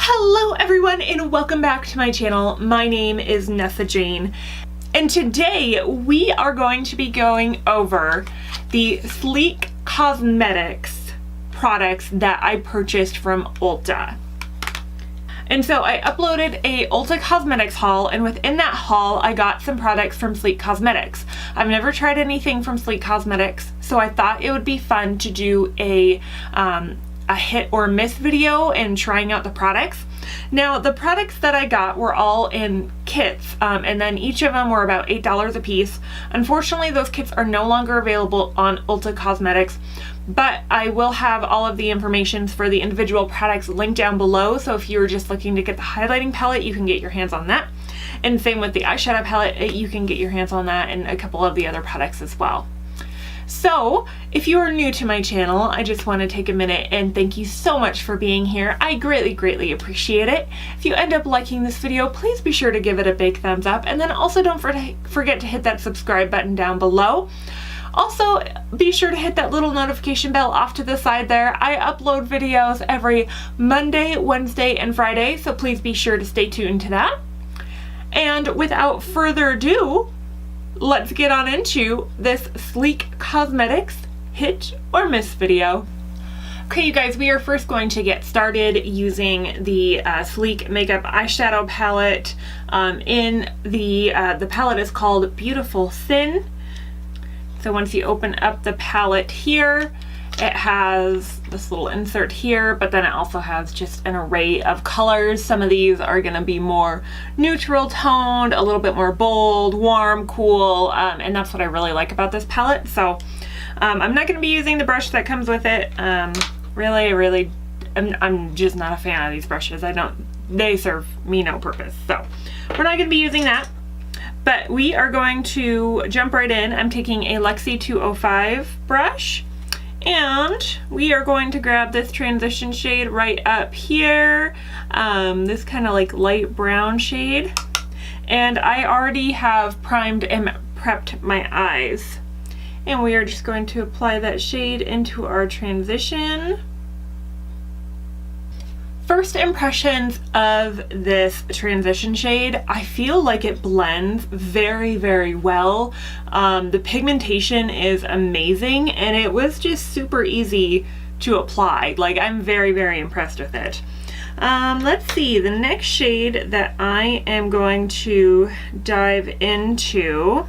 Hello everyone and welcome back to my channel. My name is Nessa Jane and today we are going to be going over the Sleek Cosmetics products that I purchased from Ulta. And so I uploaded a Ulta Cosmetics haul, and within that haul I got some products from Sleek Cosmetics. I've never tried anything from Sleek Cosmetics, so I thought it would be fun to do a hit or miss video and trying out the products. Now the products that I got were all in kits, and then each of them were about $8 a piece. Unfortunately those kits are no longer available on Ulta Cosmetics, but I will have all of the information for the individual products linked down below, so if you're just looking to get the highlighting palette you can get your hands on that, and same with the eyeshadow palette, you can get your hands on that and a couple of the other products as well. So if you are new to my channel, I just want to take a minute and thank you so much for being here. I greatly appreciate it. If you end up liking this video, please be sure to give it a big thumbs up, and then also don't forget to hit that subscribe button down below. Also, be sure to hit that little notification bell off to the side there. I upload videos every Monday, Wednesday, and Friday, so please be sure to stay tuned to that. And without further ado, let's get on into this Sleek Cosmetics hit or miss video. Okay, you guys, we are first going to get started using the Sleek Makeup Eyeshadow Palette. The palette is called Beautiful Sin. So once you open up the palette here, it has this little insert here, but then it also has just an array of colors. Some of these are going to be more neutral toned, a little bit more bold, warm, cool, and that's what I really like about this palette. So I'm not going to be using the brush that comes with it. I'm just not a fan of these brushes. They serve me no purpose. So we're not going to be using that. But we are going to jump right in. I'm taking a Luxie 205 brush, and we are going to grab this transition shade right up here, this kind of like light brown shade. And I already have primed and prepped my eyes. And we are just going to apply that shade into our transition. First impressions of this transition shade, I feel like it blends very well. The pigmentation is amazing, and it was just super easy to apply. Like, I'm very impressed with it. Let's see, the next shade that I am going to dive into,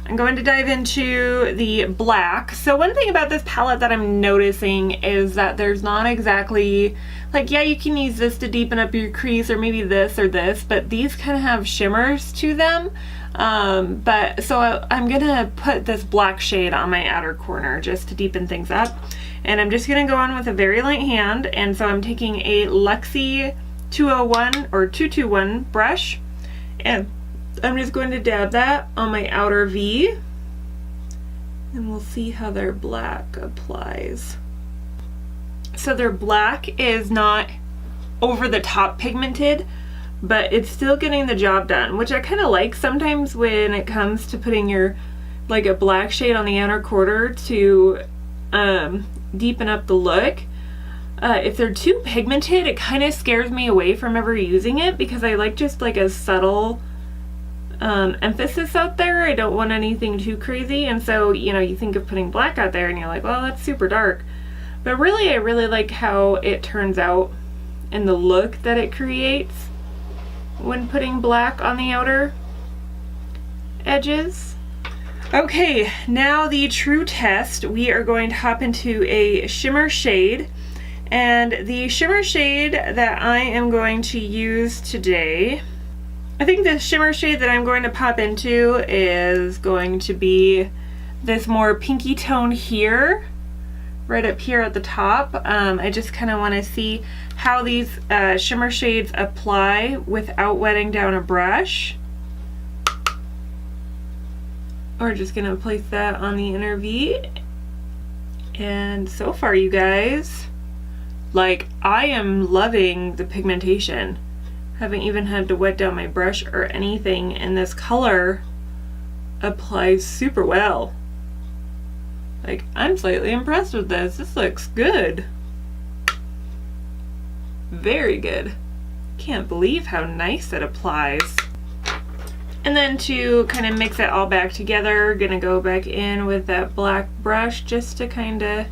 I'm going to dive into the black. So one thing about this palette that I'm noticing is that there's not exactly, like, yeah, you can use this to deepen up your crease, or maybe this or this, but these kind of have shimmers to them. So I'm gonna put this black shade on my outer corner just to deepen things up. And I'm just gonna go on with a very light hand, and so I'm taking a Luxie 201 or 221 brush, and I'm just going to dab that on my outer V, and we'll see how their black applies. So their black is not over the top pigmented, but it's still getting the job done, which I kind of like. Sometimes when it comes to putting your, like, a black shade on the outer corner to deepen up the look, if they're too pigmented, it kind of scares me away from ever using it, because I like just like a subtle emphasis out there. I don't want anything too crazy, and so, you know, you think of putting black out there and you're like, well, that's super dark. But really, I really like how it turns out and the look that it creates when putting black on the outer edges. Okay, now the true test. We are going to hop into a shimmer shade, and the shimmer shade that I am going to use today, I think the shimmer shade that I'm going to pop into is going to be this more pinky tone here, right up here at the top. I just kind of want to see how these shimmer shades apply without wetting down a brush. We're just going to place that on the inner V. And so far, you guys, like, I am loving the pigmentation. Haven't even had to wet down my brush or anything, and this color applies super well. Like, I'm slightly impressed with this. This looks good. Very good. Can't believe how nice it applies. And then to kind of mix it all back together, gonna go back in with that black brush just to kind of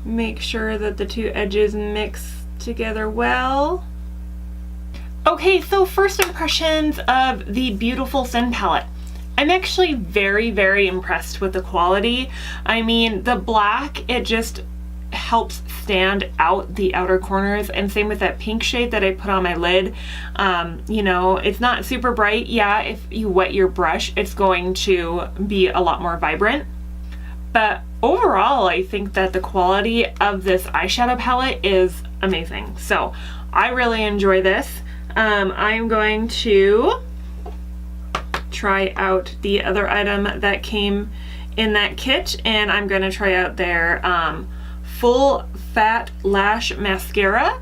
make sure that the two edges mix together well. Okay, so first impressions of the beautiful Sin palette. I'm actually very, very impressed with the quality. I mean, the black, it just helps stand out the outer corners, and same with that pink shade that I put on my lid. You know, it's not super bright. Yeah, if you wet your brush, it's going to be a lot more vibrant. But overall, I think that the quality of this eyeshadow palette is amazing. So I really enjoy this. I'm going to try out the other item that came in that kit, and I'm going to try out their full fat lash mascara.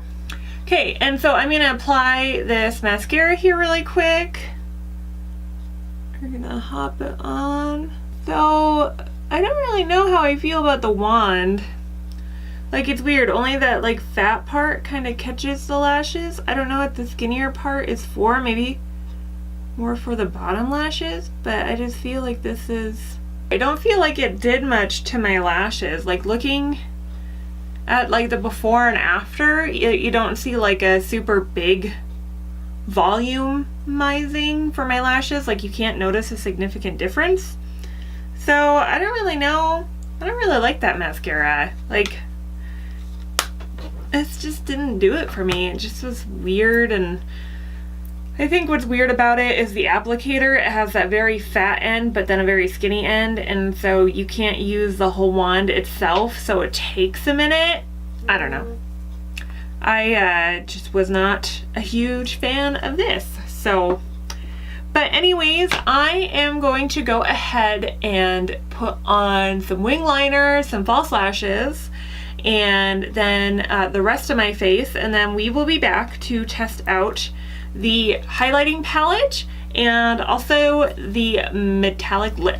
Okay, and so I'm going to apply this mascara here really quick. We're going to hop it on. So I don't really know how I feel about the wand. Like, it's weird, only that like fat part kind of catches the lashes. I don't know what the skinnier part is for, maybe more for the bottom lashes, but I just feel like this is, I don't feel like it did much to my lashes. Like, looking at like the before and after, you don't see like a super big volumizing for my lashes. Like, you can't notice a significant difference. So I don't really know, I don't really like that mascara. Like, it just didn't do it for me. It just was weird, and I think what's weird about it is the applicator. It has that very fat end but then a very skinny end, and so you can't use the whole wand itself, so it takes a minute. I don't know. I just was not a huge fan of this. So, but anyways, I am going to go ahead and put on some wing liner, some false lashes, and then the rest of my face, and then we will be back to test out the highlighting palette and also the metallic lip.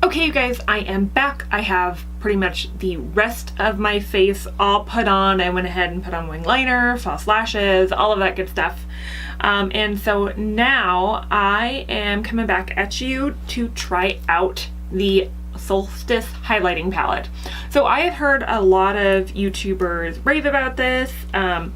Okay, you guys, I am back. I have pretty much the rest of my face all put on. I went ahead and put on wing liner, false lashes, all of that good stuff. And so now I am coming back at you to try out the Solstice highlighting palette. So I have heard a lot of YouTubers rave about this, and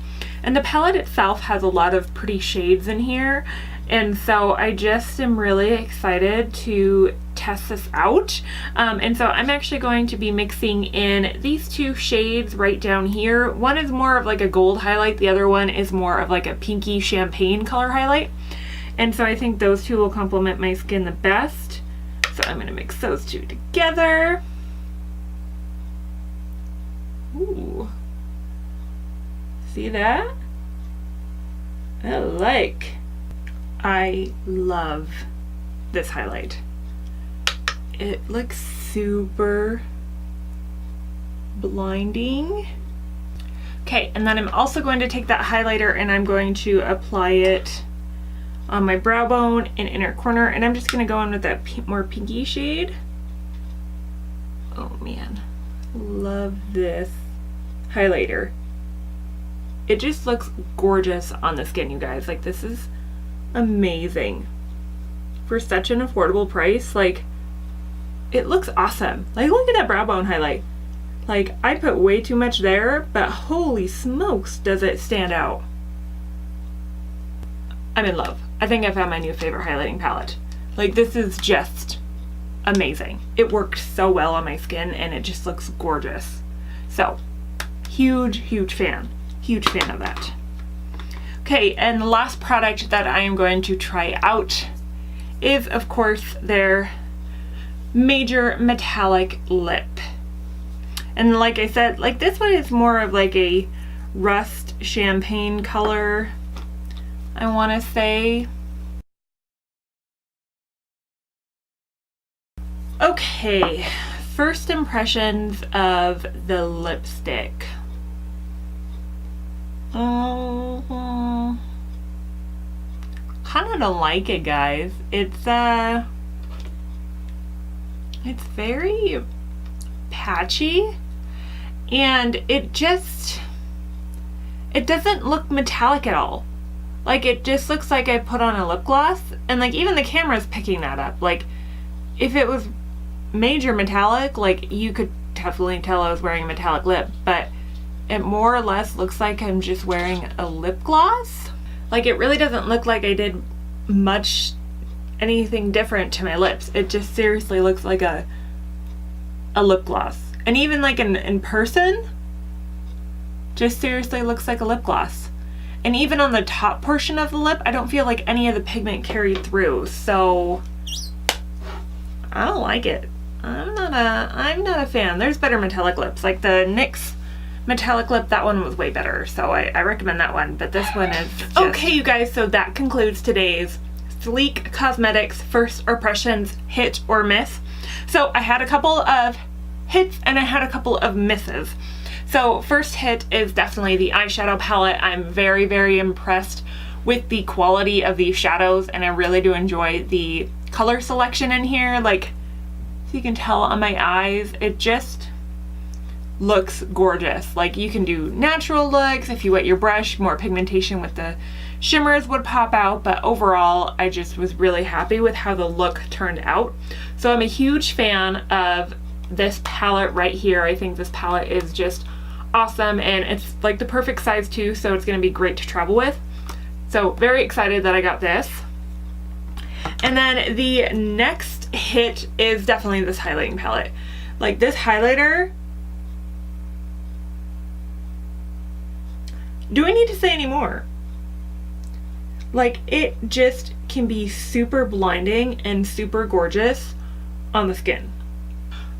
the palette itself has a lot of pretty shades in here, and so I just am really excited to test this out. And so I'm actually going to be mixing in these two shades right down here. One is more of like a gold highlight, the other one is more of like a pinky champagne color highlight, and so I think those two will complement my skin the best. So I'm going to mix those two together. Ooh. See that? I love this highlight. It looks super blinding. Okay, and then I'm also going to take that highlighter and I'm going to apply it on my brow bone and inner corner, and I'm just going to go in with that more pinky shade. Oh man, love this highlighter. It just looks gorgeous on the skin, you guys. Like, this is amazing. For such an affordable price, like, it looks awesome. Like, look at that brow bone highlight. Like, I put way too much there, but holy smokes, does it stand out. I'm in love. I think I found my new favorite highlighting palette. Like, this is just amazing. It worked so well on my skin and it just looks gorgeous. So, huge fan. Huge fan of that. Okay, and the last product that I am going to try out is, of course, their Major Metallic Lip. And like I said, like, this one is more of like a rust champagne color, I want to say. Okay, first impressions of the lipstick. Kind of don't like it, guys. It's very patchy, and it it doesn't look metallic at all. Like, it just looks like I put on a lip gloss, and like even the camera's picking that up. Like, if it was major metallic, like you could definitely tell I was wearing a metallic lip, but it more or less looks like I'm just wearing a lip gloss. Like, it really doesn't look like I did much anything different to my lips. It just seriously looks like a lip gloss. And even like in person, just seriously looks like a lip gloss. And even on the top portion of the lip, I don't feel like any of the pigment carried through, so I don't like it. I'm not a fan. There's better metallic lips. Like the NYX metallic lip, that one was way better, so I recommend that one, but this one is just... Okay, you guys, so that concludes today's Sleek Cosmetics First Impressions Hit or Miss. So I had a couple of hits and I had a couple of misses. So first hit is definitely the eyeshadow palette. I'm very, very impressed with the quality of these shadows, and I really do enjoy the color selection in here. Like, so you can tell on my eyes, it just looks gorgeous. Like, you can do natural looks. If you wet your brush, more pigmentation with the shimmers would pop out, but overall I just was really happy with how the look turned out. So I'm a huge fan of this palette right here. I think this palette is just awesome, and it's like the perfect size too, so it's going to be great to travel with. So very excited that I got this. And then the next hit is definitely this highlighting palette. Like, this highlighter, do I need to say any more? Like, it just can be super blinding and super gorgeous on the skin.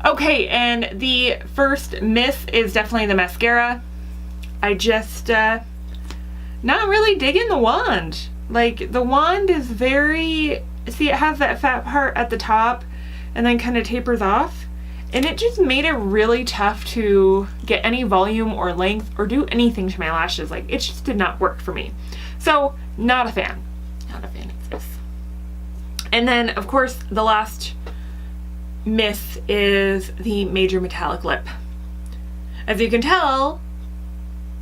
Okay, and the first miss is definitely the mascara. I just, not really digging the wand. Like, the wand is very, see, it has that fat part at the top and then kind of tapers off. And it just made it really tough to get any volume or length or do anything to my lashes. Like, it just did not work for me. So, not a fan. Not a fan of this. And then, of course, the last miss is the major metallic lip. As you can tell,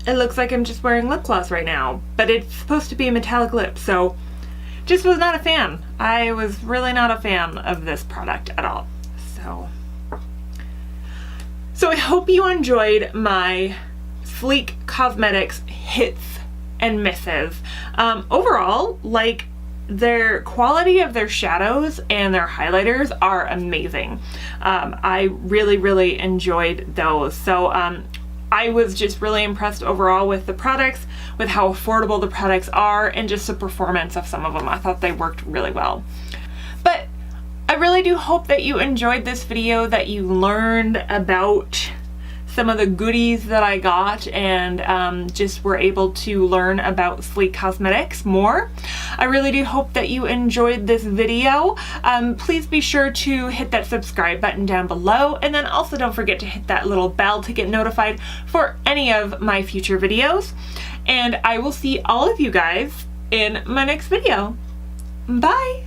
it looks like I'm just wearing lip gloss right now, but it's supposed to be a metallic lip, so just was not a fan. I was really not a fan of this product at all. So I hope you enjoyed my Sleek Cosmetics hits and misses. Overall, like, their quality of their shadows and their highlighters are amazing. I really, really enjoyed those. So I was just really impressed overall with the products, with how affordable the products are, and just the performance of some of them. I thought they worked really well. But I really do hope that you enjoyed this video, that you learned about some of the goodies that I got, and just were able to learn about Sleek Cosmetics more. I really do hope that you enjoyed this video. Please be sure to hit that subscribe button down below, and then also don't forget to hit that little bell to get notified for any of my future videos. And I will see all of you guys in my next video. Bye!